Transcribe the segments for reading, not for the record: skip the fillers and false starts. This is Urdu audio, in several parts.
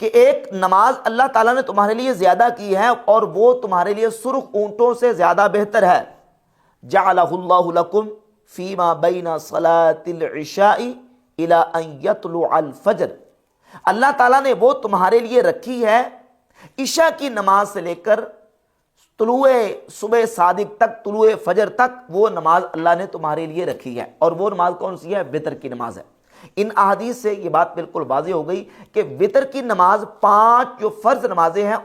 کہ ایک نماز اللہ تعالیٰ نے تمہارے لیے زیادہ کی ہے اور وہ تمہارے لیے سرخ اونٹوں سے زیادہ بہتر ہے. جعلہ اللہ لکم فیما بین صلاۃ العشاء الی ان یطلع الفجر. اللہ تعالیٰ نے وہ تمہارے لیے رکھی ہے عشاء کی نماز سے لے کر طلوع صبح صادق تک، طلوع فجر تک، وہ نماز اللہ نے تمہارے لیے رکھی ہے. اور وہ نماز کون سی ہے؟ وتر کی نماز ہے. ان احادیث سے یہ بات بالکل واضح ہو گئی کہ وتر کی نماز 5 جو فرض نمازیں ہیں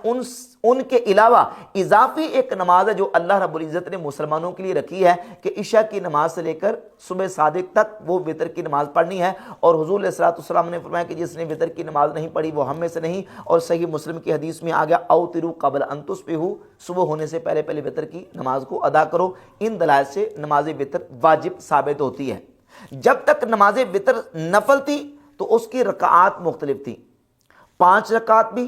ان کے علاوہ اضافی ایک نماز ہے جو اللہ رب العزت نے مسلمانوں کے لیے رکھی ہے کہ عشاء کی نماز سے لے کر صبح صادق تک وہ وتر کی نماز پڑھنی ہے. اور حضور علیہ الصلوۃ والسلام نے فرمایا کہ جس نے وتر کی نماز نہیں پڑھی وہ ہم میں سے نہیں. اور صحیح مسلم کی حدیث میں آ گیا اوتروا قبل ان تصبحوا، صبح ہونے سے پہلے پہلے وتر کی نماز کو ادا کرو. ان دلائل سے نماز وتر واجب ثابت ہوتی ہے. جب تک نماز وتر نفل تھی تو اس کی رکعات مختلف تھی، 5 رکعات بھی،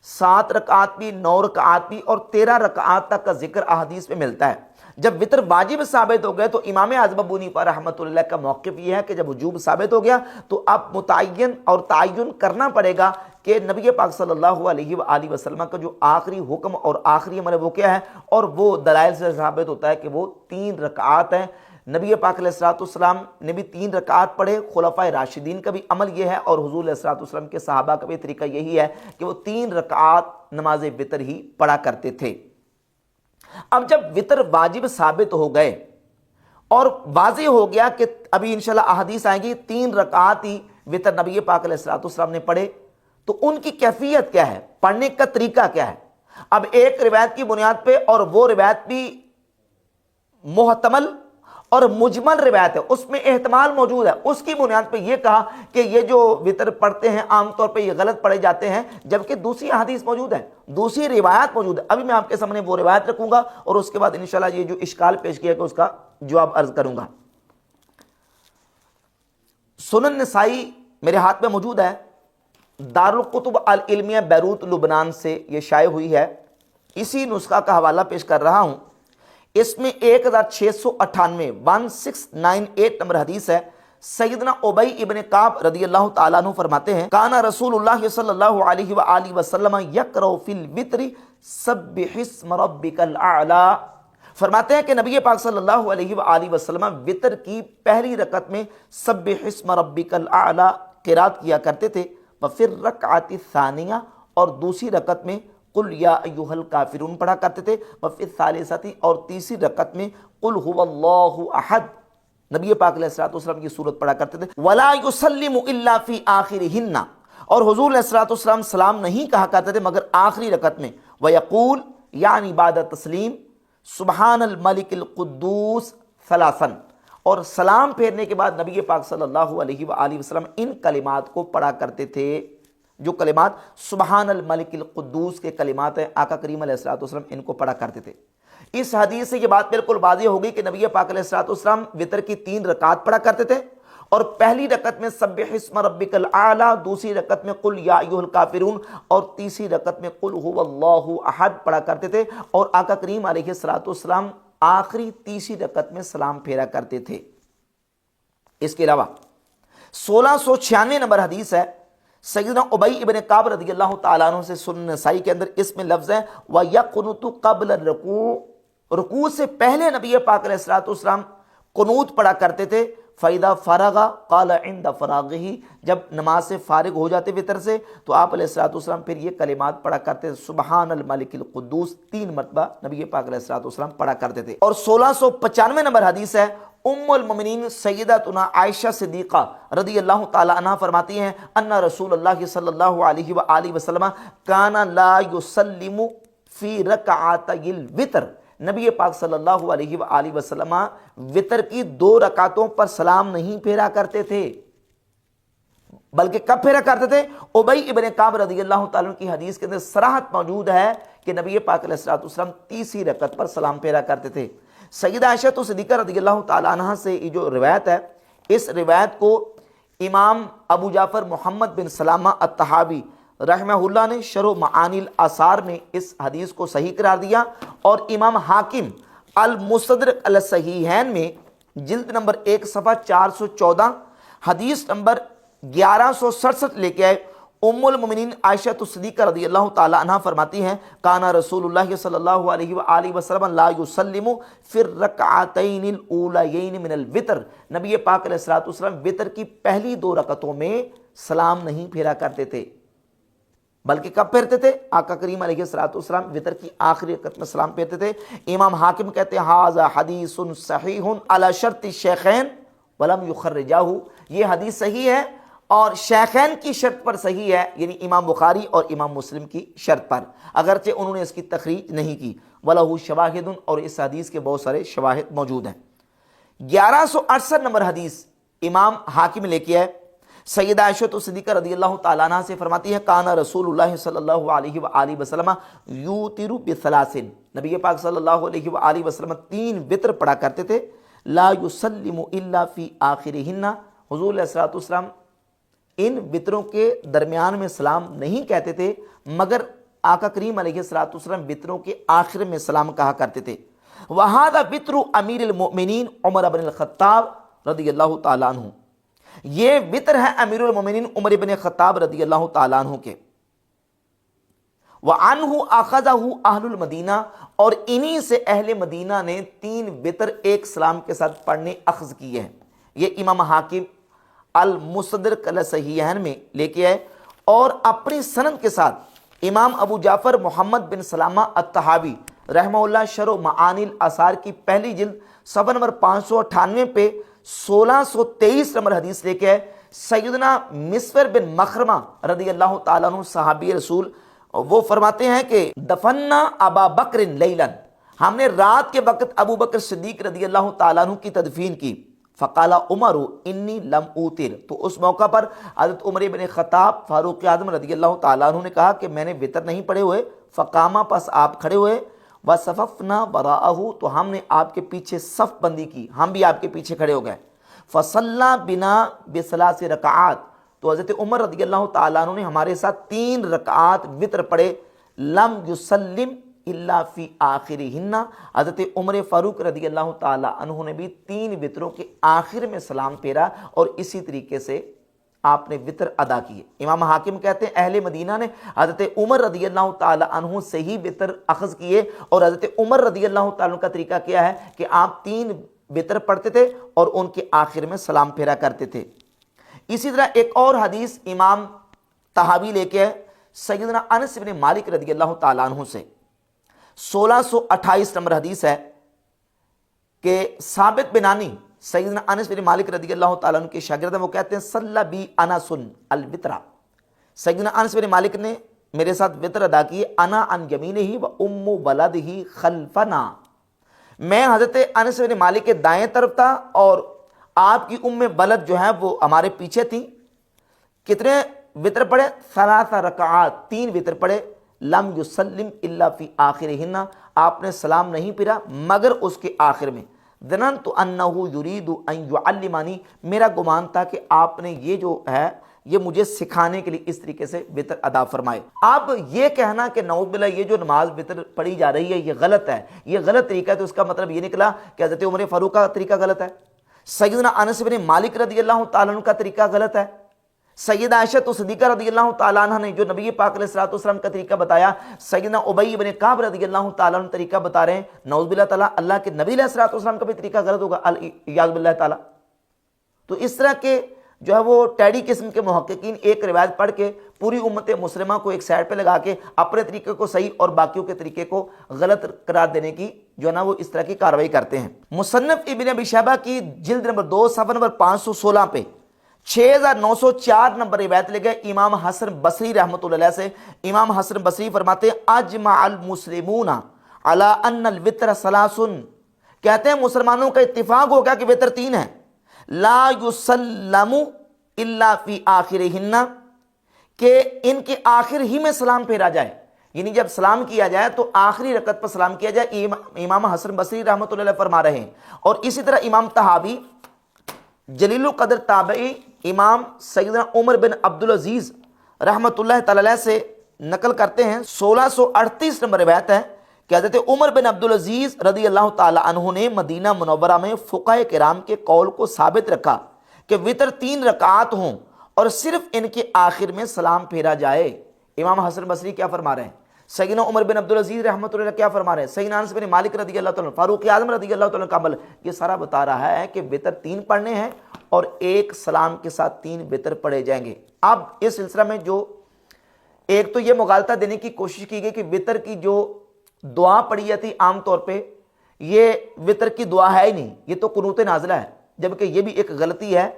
7 رکعات بھی، 9 رکعات بھی، اور 13 رکعات تک کا ذکر احادیث میں ملتا ہے. جب وتر واجب ثابت ہو گئے تو امام اعظم ابو حنیفہ رحمۃ اللہ کا موقف یہ ہے کہ جب وجوب ثابت ہو گیا تو اب متعین اور تعین کرنا پڑے گا کہ نبی پاک صلی اللہ علیہ وآلہ وسلم کا جو آخری حکم اور آخری عمل ہے وہ کیا ہے، اور وہ دلائل سے ثابت ہوتا ہے کہ وہ 3 رکعات ہیں. نبی پاک علیہ الصلوۃ والسلام نے بھی 3 رکعات پڑھے، خلفائے راشدین کا بھی عمل یہ ہے، اور حضور علیہ الصلوۃ والسلام کے صحابہ کا بھی طریقہ یہی ہے کہ وہ 3 رکعات نماز وتر ہی پڑھا کرتے تھے. اب جب وتر واجب ثابت ہو گئے اور واضح ہو گیا کہ ابھی انشاءاللہ احادیث آئیں گی 3 رکعات ہی وتر نبی پاک علیہ الصلوۃ والسلام نے پڑھے، تو ان کی کیفیت کیا ہے، پڑھنے کا طریقہ کیا ہے. اب ایک روایت کی بنیاد پہ، اور وہ روایت بھی محتمل اور مجمل روایت ہے، اس میں احتمال موجود ہے، اس کی بنیاد پہ یہ کہا کہ یہ جو وتر پڑھتے ہیں عام طور پہ یہ غلط پڑھے جاتے ہیں، جبکہ دوسری حدیث موجود ہے، دوسری روایت موجود ہے. ابھی میں آپ کے سامنے وہ روایت رکھوں گا اور اس کے بعد انشاءاللہ یہ جو اشکال پیش کیا کہ اس کا جواب عرض کروں گا. سنن نسائی میرے ہاتھ میں موجود ہے، دارالکتب العلمیہ بیروت لبنان سے یہ شائع ہوئی ہے. اسی نسخہ کا حوالہ پیش کر رہا ہوں. اس میں 1698 1698 نمبر حدیث ہے. سیدنا ابی ابن کعب رضی اللہ تعالیٰ عنہ فرماتے ہیں کانا رسول اللہ صلی اللہ علیہ وآلہ وسلم یقرأ فی الوتر سبح اسم ربک الاعلی. فرماتے ہیں کہ نبی پاک صلی اللہ علیہ وآلہ وسلم وتر کی پہلی رکعت میں سبح اسم ربک الاعلی قرات کیا کرتے تھے، وفی الرکعۃ الثانیہ، اور دوسری رکعت میں قل یا ایھا الکافرون پڑھا کرتے تھے، وفی الثالثۃ، اور تیسری رکعت میں قل ھو اللہ احد نبی پاک علیہ الصلوۃ والسلام کی سورت پڑھا کرتے تھے. ولا یسلم الا فی آخرہن، اور حضور علیہ الصلوۃ والسلام سلام نہیں کہا کرتے تھے مگر آخری رکعت میں. ویقول، یعنی بعد تسلیم، سبحان الملک القدوس ثلاثا، اور سلام پھیرنے کے بعد نبی پاک صلی اللہ علیہ وآلہ وسلم ان کلمات کو پڑھا کرتے تھے. جو کلمات سبحان الملک القدوس کے کلمات ہیں، آقا کریم علیہ الصلوۃ والسلام ان کو پڑھا کرتے تھے. اس حدیث سے یہ بات بالکل واضح ہو گئی کہ نبی پاک علیہ الصلوۃ والسلام وتر کی 3 رکعات پڑھا کرتے تھے، اور پہلی رکعت میں سبح اسم ربک الاعلی، دوسری رکعت میں قل یا ایھا الکافرون، اور تیسری رکعت میں قل ھو اللہ احد پڑھا کرتے تھے. اور آقا کریم علیہ الصلوۃ والسلام آخری تیسری رکعت میں سلام پھیرا کرتے تھے. اس کے علاوہ 1696 نمبر حدیث ہے سیدنا ابی ابن کعب رضی اللہ تعالیٰ عنہ سے، سنن نسائی کے اندر اس میں لفظ ہے وَيَقْنُتُ قَبْلَ الرُّكُوعِ، رکوع سے پہلے نبی پاک علیہ الصلوۃ والسلام قنوت پڑھا کرتے تھے. فَإِذَا فَرَغَ قَالَ عِنْدَ فَرَاغِهِ، جب نماز سے فارغ ہو جاتے وتر سے تو آپ علیہ الصلوۃ والسلام پھر یہ کلمات پڑھا کرتے، سبحان الملک القدوس 3 مرتبہ نبی پاک علیہ الصلوۃ والسلام پڑھا کرتے تھے. اور 1695 نمبر حدیث ہے ام المؤمنین سیدتنا عائشہ صدیقہ رضی اللہ تعالی عنہ فرماتی ہیں ان رسول اللہ صلی اللہ علیہ وآلہ وسلم کان لا یسلم فی رکعتی الوتر، نبی پاک صلی اللہ علیہ وآلہ وسلم وتر کی 2 رکعتوں پر سلام نہیں پھیرا کرتے تھے، بلکہ کب پھیرا کرتے تھے؟ ابی ابن کعب رضی اللہ تعالیٰ عنہ کی حدیث کے اندر صراحت موجود ہے کہ نبی پاک علیہ الصلوۃ والسلام تیسری رکعت پر سلام پھیرا کرتے تھے. سیدہ عائشہ صدیقہ رضی اللہ تعالیٰ عنہ سے یہ جو روایت ہے، اس روایت کو امام ابو جعفر محمد بن سلامہ الطحاوی رحمہ اللہ نے شرح معانی الآثار میں اس حدیث کو صحیح قرار دیا، اور امام حاکم المستدرک علی الصحیحین میں جلد نمبر 1 صفحہ 414 حدیث نمبر 1167 لے کے آئے. ام المومنین عائشہ صدیقہ رضی اللہ تعالی عنہ فرماتی ہیں کانا رسول اللہ صلی اللہ علیہ وآلہ وسلم لا یسلم فی الرکعتین الاولیین من الوتر، نبی پاک علیہ الصلوۃ والسلام وتر کی پہلی 2 رکعتوں میں سلام نہیں پھیرا کرتے تھے، بلکہ کب پھیرتے تھے؟ آقا کریم علیہ الصلوۃ والسلام وتر کی آخری رکعت میں سلام پھیرتے تھے۔ امام حاکم کہتے ہیں ھذا حدیث صحیح علی شرط الشیخین ولم یخرجہ، یہ حدیث صحیح ہے اور شیخین کی شرط پر صحیح ہے، یعنی امام بخاری اور امام مسلم کی شرط پر، اگرچہ انہوں نے اس کی تخریج نہیں کی۔ وَلَهُ شَوَاهِدٌ، اور اس حدیث کے بہت سارے شواہد موجود ہیں۔ 1168 نمبر حدیث امام حاکم لے کے ہے، سیدہ عائشہ صدیقہ رضی اللہ تعالیٰ عنہ سے فرماتی ہے کانا رسول اللہ صلی اللہ علیہ وآلہ وسلم یوتر بثلاث، نبی پاک صلی اللہ علیہ وآلہ وسلم 3 وتر پڑھا کرتے تھے، لا یسلم الا فی آخرہن، حضور علیہ الصلوۃ والسلام ان وطروں کے درمیان میں سلام نہیں کہتے تھے، مگر آقا کریم علیہ الصلوۃ والسلام وطروں کے آخر میں سلام کہا کرتے تھے۔ وَهَذَا وِطْرُ امیر المؤمنین عمر بن الخطاب رضی اللہ تعالیٰ عنہ، یہ وطر ہے امیر المؤمنین عمر بن خطاب رضی اللہ تعالیٰ عنہ کے۔ وَعَنْهُ أَخَذَهُ أَهْلُ الْمَدِينَةِ، اور انہی سے اہل مدینہ نے 3 وطر ایک سلام کے ساتھ پڑھنے اخذ کیے ہیں۔ یہ امام حاکم المستدرک علی صحیحین میں لے کے آئے، اور اپنی سند کے ساتھ امام ابو جعفر محمد بن سلامہ الطحاوی رحمہ اللہ شرح معانی الاثار کی پہلی جلد صفحہ نمبر 598 پہ 1623 نمبر حدیث لے کے آئے۔ سیدنا مسور بن مخرمہ رضی اللہ تعالیٰ عنہ صحابی رسول، وہ فرماتے ہیں کہ دفنا ابا بکر لیلاً، ہم نے رات کے وقت ابو بکر صدیق رضی اللہ تعالیٰ عنہ کی تدفین کی۔ فقال عمر انی لم اوتر، تو اس موقع پر حضرت عمر بن خطاب فاروق اعظم رضی اللہ تعالیٰ عنہ نے کہا کہ میں نے وتر نہیں پڑھے ہوئے۔ فقاما، پس آپ کھڑے ہوئے، وصففنا وراءہ، تو ہم نے آپ کے پیچھے صف بندی کی، ہم بھی آپ کے پیچھے کھڑے ہو گئے۔ فصلی بنا بثلاث رکعات، تو حضرت عمر رضی اللہ تعالیٰ عنہ نے ہمارے ساتھ 3 رکعات وتر پڑھے۔ لم یسلم الا فی آخرہن، حضرت عمر فاروق رضی اللہ تعالیٰ عنہ نے بھی 3 وطروں کے آخر میں سلام پھیرا، اور اسی طریقے سے آپ نے وطر ادا کیے۔ امام حاکم کہتے ہیں اہل مدینہ نے حضرت عمر رضی اللہ تعالیٰ عنہ سے ہی وطر اخذ کیے، اور حضرت عمر رضی اللہ تعالیٰ عنہ کا طریقہ کیا ہے کہ آپ 3 وطر پڑھتے تھے اور ان کے آخر میں سلام پھیرا کرتے تھے۔ اسی طرح ایک اور حدیث امام طحاوی لے کے سیدنا انس بن مالک رضی اللہ تعالیٰ عنہ سے 1628 نمبر حدیث ہے کہ ثابت بنانی سیدنا انس بن مالک رضی اللہ تعالیٰ عنہ کے شاگرد ہیں، وہ کہتے ہیں صلی بی انس الوتر، سیدنا انس بن مالک نے میرے ساتھ وتر ادا کی، انا عن یمینہ و ام ولدہ خلفنا، میں حضرت انس بن مالک کے دائیں طرف تھا اور آپ کی ام ولد جو ہے وہ ہمارے پیچھے تھی۔ کتنے وتر پڑھے؟ 3 رکعات، 3 وتر پڑھے۔ لم یسلم الا فی آخرہن، آپ نے سلام نہیں پھیرا مگر اس کے آخر میں۔ ظننت انہ یرید ان یعلمنی، میرا گمان تھا کہ آپ نے یہ جو ہے یہ مجھے سکھانے کے لیے اس طریقے سے وتر ادا فرمائے۔ اب یہ کہنا کہ نعوذ باللہ یہ جو نماز وتر پڑھی جا رہی ہے یہ غلط ہے، یہ غلط طریقہ ہے، تو اس کا مطلب یہ نکلا کہ حضرت عمر فاروق کا طریقہ غلط ہے، سیدنا انس بن مالک رضی اللہ تعالیٰ عنہ کا طریقہ غلط ہے، سیدہ عائشہ صدیقہ رضی اللہ تعالیٰ عنہ نے جو نبی پاک علیہ الصلوۃ والسلام کا طریقہ بتایا، سیدنا ابی بن کعب رضی اللہ تعالیٰ عنہ طریقہ بتا رہے ہیں، نعوذ باللہ تعالیٰ اللہ کے نبی علیہ الصلوۃ والسلام کا بھی طریقہ غلط ہوگا، الیاذ باللہ تعالیٰ۔ تو اس طرح کے جو ہے وہ ٹیڑی قسم کے محققین ایک روایت پڑھ کے پوری امت مسلمہ کو ایک سائڈ پہ لگا کے اپنے طریقے کو صحیح اور باقیوں کے طریقے کو غلط قرار دینے کی جو ہے نا وہ اس طرح کی کارروائی کرتے ہیں۔ مصنف ابن ابی شیبہ کی جلد نمبر 2 صفحہ نمبر 516 پہ 6904 نمبر روایت لے گئے امام حسن بصری رحمۃ اللہ علیہ سے۔ امام حسن بصری فرماتے ہیں اجمع المسلمون علی ان الوتر ثلاث، کہتے ہیں مسلمانوں کا اتفاق ہو گیا کہ وتر 3 ہے، لا یسلم الا فی آخرہن، کہ ان کے آخر ہی میں سلام پھیرا جائے، یعنی جب سلام کیا جائے تو آخری رکعت پر سلام کیا جائے، امام حسن بصری رحمۃ اللہ علیہ فرما رہے ہیں۔ اور اسی طرح امام طحاوی جلیل القدر تابعی امام سیدنا عمر بن عبدالعزیز رحمۃ اللہ تعالی علیہ سے نقل کرتے ہیں، 1638 نمبر روایت ہے کہ حضرت عمر بن عبدالعزیز رضی اللہ تعالی عنہ نے مدینہ منورہ میں فقہاء کرام کے قول کو ثابت رکھا کہ وتر 3 رکعات ہوں اور صرف ان کے آخر میں سلام پھیرا جائے۔ امام حسن بصری کیا فرما رہے ہیں، سیدنا عمر بن عبدالعزیز رحمۃ اللہ کیا فرما رہے ہیں، سیدنا انس بن مالک رضی اللہ تعالیٰ، فاروق اعظم رضی اللہ تعالیٰ کا عمل، یہ سارا بتا رہا ہے کہ وتر 3 پڑھنے ہیں اور ایک سلام کے ساتھ 3 وتر پڑھے جائیں گے۔ اب اس سلسلہ میں جو ایک تو یہ مغالطہ دینے کی کوشش کی گئی کہ وتر کی جو دعا پڑھی جاتی عام طور پہ یہ وتر کی دعا ہے ہی نہیں، یہ تو قنوت نازلہ ہے، جبکہ یہ بھی ایک غلطی ہے،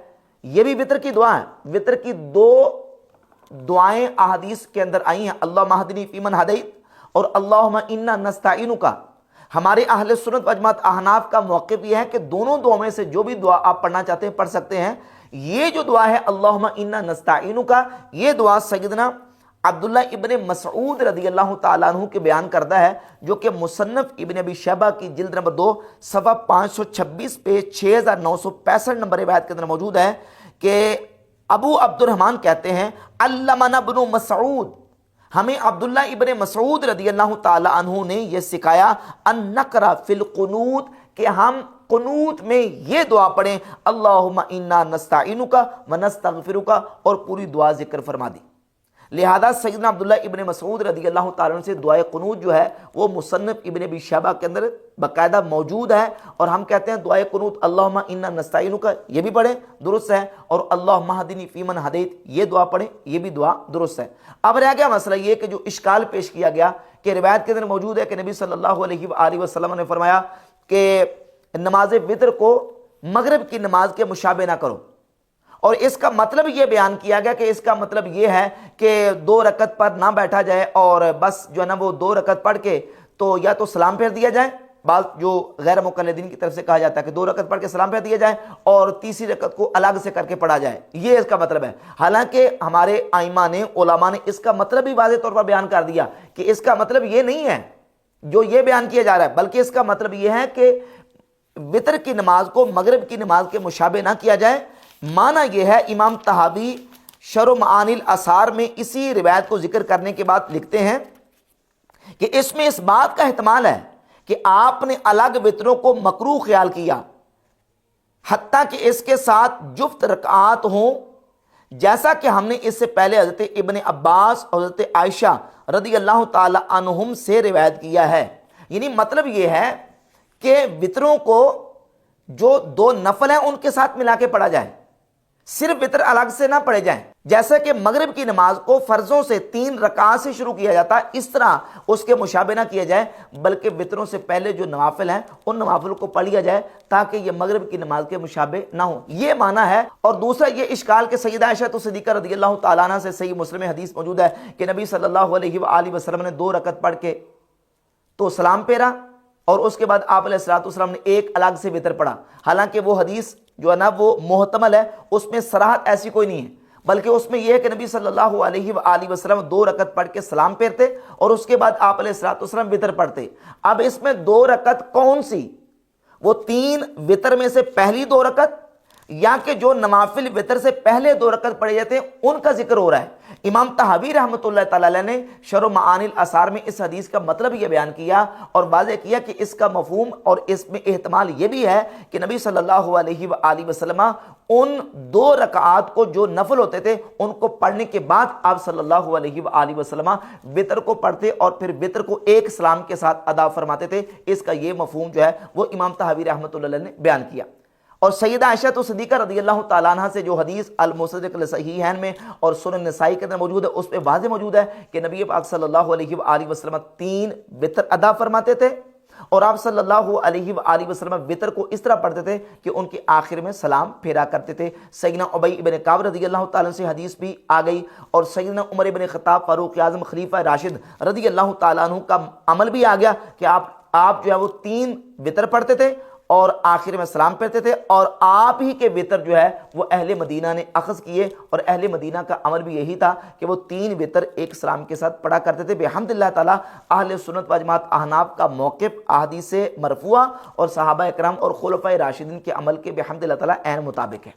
یہ بھی وتر کی دعا ہے۔ وتر کی 2 دعائیں احادیث کے اندر آئی ہیں، اللہم اہدنی فیمن ہدیت اور اللہم انا نستعینک۔ ہمارے اہل سنت و جماعت احناف کا موقف یہ ہے کہ دونوں دعاؤں میں سے جو بھی دعا آپ پڑھنا چاہتے ہیں پڑھ سکتے ہیں۔ یہ جو دعا ہے اللہم انا نستعینک، یہ دعا سیدنا عبداللہ ابن مسعود رضی اللہ تعالیٰ عنہ کے بیان کردہ ہے، جو کہ مصنف ابن ابی شیبہ کی جلد نمبر 2 صفحہ 526 پیج 6965 نمبر روایت کے اندر موجود ہے کہ ابو عبد الرحمن کہتے ہیں علمنا ابن مسعود، ہمیں عبداللہ ابن مسعود رضی اللہ تعالیٰ عنہ نے یہ سکھایا ان نقرأ فی القنوت، کہ ہم قنوت میں یہ دعا پڑھیں اللہم انا نستعینک ونستغفرک، اور پوری دعا ذکر فرما دی۔ لہذا سیدنا عبداللہ ابن مسعود رضی اللہ تعالیٰ عنہ سے دعائے قنوت جو ہے وہ مصنف ابن ابی شیبہ کے اندر باقاعدہ موجود ہے، اور ہم کہتے ہیں دعائے قنوت اللہم انا نستعینک یہ بھی پڑھیں، درست ہے، اور اللہم اہدنی فیمن ہدیت یہ دعا پڑھیں، یہ بھی دعا درست ہے۔ اب رہ گیا مسئلہ یہ کہ جو اشکال پیش کیا گیا کہ روایت کے اندر موجود ہے کہ نبی صلی اللہ علیہ وآلہ وسلم نے فرمایا کہ نماز وتر کو مغرب کی نماز کے مشابہ نہ کرو، اور اس کا مطلب یہ بیان کیا گیا کہ اس کا مطلب یہ ہے کہ 2 رکعت پر نہ بیٹھا جائے اور بس جو ہے نا وہ 2 رکعت پڑھ کے تو یا تو سلام پھیر دیا جائے، بعض جو غیر مقلدین کی طرف سے کہا جاتا ہے کہ 2 رکعت پڑھ کے سلام پھیر دیا جائے اور تیسری رکعت کو الگ سے کر کے پڑھا جائے، یہ اس کا مطلب ہے۔ حالانکہ ہمارے ائمہ نے علماء نے اس کا مطلب بھی واضح طور پر بیان کر دیا کہ اس کا مطلب یہ نہیں ہے جو یہ بیان کیا جا رہا ہے، بلکہ اس کا مطلب یہ ہے کہ وتر کی نماز کو مغرب کی نماز کے مشابہ نہ کیا جائے۔ معنی یہ ہے، امام طحاوی شرح معانی الاثار میں اسی روایت کو ذکر کرنے کے بعد لکھتے ہیں کہ اس میں اس بات کا احتمال ہے کہ آپ نے الگ وتروں کو مکروہ خیال کیا، حتیٰ کہ اس کے ساتھ جفت رکعات ہوں، جیسا کہ ہم نے اس سے پہلے حضرت ابن عباس اور حضرت عائشہ رضی اللہ تعالی عنہم سے روایت کیا ہے۔ یعنی مطلب یہ ہے کہ وتروں کو جو 2 نفل ہیں ان کے ساتھ ملا کے پڑھا جائے، صرف وتر الگ سے نہ پڑھے جائیں۔ جیسا کہ مغرب کی نماز کو فرضوں سے 3 رکعات سے شروع کیا جاتا ہے، اس طرح اس کے مشابہ نہ کیا جائے، بلکہ وتروں سے پہلے جو نوافل ہیں ان نوافل کو پڑھ لیا جائے تاکہ یہ مغرب کی نماز کے مشابہ نہ ہو، یہ معنی ہے۔ اور دوسرا یہ اشکال کہ سیدہ عائشہ صدیقہ رضی اللہ تعالیٰ عنہ سے صحیح مسلم حدیث موجود ہے کہ نبی صلی اللہ علیہ وآلہ وسلم نے 2 رکعت پڑھ کے تو سلام پھیرا، اور اس کے بعد آپ علیہ السلام نے ایک الگ سے وتر پڑھا۔ حالانکہ وہ حدیث جو ہے نا وہ محتمل ہے، اس میں صراحت ایسی کوئی نہیں ہے، بلکہ اس میں یہ ہے کہ نبی صلی اللہ علیہ وآلہ وسلم 2 رکعت پڑھ کے سلام پھیرتے اور اس کے بعد آپ علیہ السلام وتر پڑھتے۔ اب اس میں 2 رکعت کون سی، وہ 3 وتر میں سے پہلی 2 رکعت یا کہ جو نوافل وتر سے پہلے 2 رکعت پڑھے جاتے ہیں ان کا ذکر ہو رہا ہے۔ امام طحاوی رحمۃ اللہ تعالی علیہ نے شرح معانی الاثار میں اس حدیث کا مطلب یہ بیان کیا اور واضح کیا کہ اس کا مفہوم اور اس میں احتمال یہ بھی ہے کہ نبی صلی اللہ علیہ وآلہ وسلم ان 2 رکعات کو جو نفل ہوتے تھے ان کو پڑھنے کے بعد آپ صلی اللہ علیہ وآلہ وسلم وتر کو پڑھتے اور پھر وتر کو ایک سلام کے ساتھ ادا فرماتے تھے۔ اس کا یہ مفہوم جو ہے وہ امام طحاوی رحمۃ اللہ علیہ نے بیان کیا۔ اور سیدہ عائشہ صدیقہ رضی اللہ تعالیٰ عنہ سے جو حدیث المصدق لصحیحین میں اور سنن نسائی کے اندر موجود ہے اس میں واضح موجود ہے کہ نبی پاک صلی اللہ علیہ وآلہ وسلم 3 وتر ادا فرماتے تھے، اور آپ صلی اللہ علیہ وآلہ وسلم وتر کو اس طرح پڑھتے تھے کہ ان کے آخر میں سلام پھیرا کرتے تھے۔ سیدنا ابی ابن کعب رضی اللہ تعالیٰ عنہ سے حدیث بھی آ گئی، اور سیدنا عمر ابن خطاب فاروق اعظم خلیفہ راشد رضی اللہ تعالیٰ عنہ کا عمل بھی آ گیا کہ آپ جو ہے وہ 3 وتر پڑھتے تھے اور آخر میں سلام پھیرتے تھے، اور آپ ہی کے وتر جو ہے وہ اہل مدینہ نے اخذ کیے، اور اہل مدینہ کا عمل بھی یہی تھا کہ وہ 3 وتر ایک سلام کے ساتھ پڑھا کرتے تھے۔ بحمد اللہ تعالیٰ اہل سنت و جماعت احناف کا موقف احادیث مرفوعہ اور صحابہ اکرام اور خلفائے راشدین کے عمل کے بحمد اللہ تعالیٰ عین مطابق ہے۔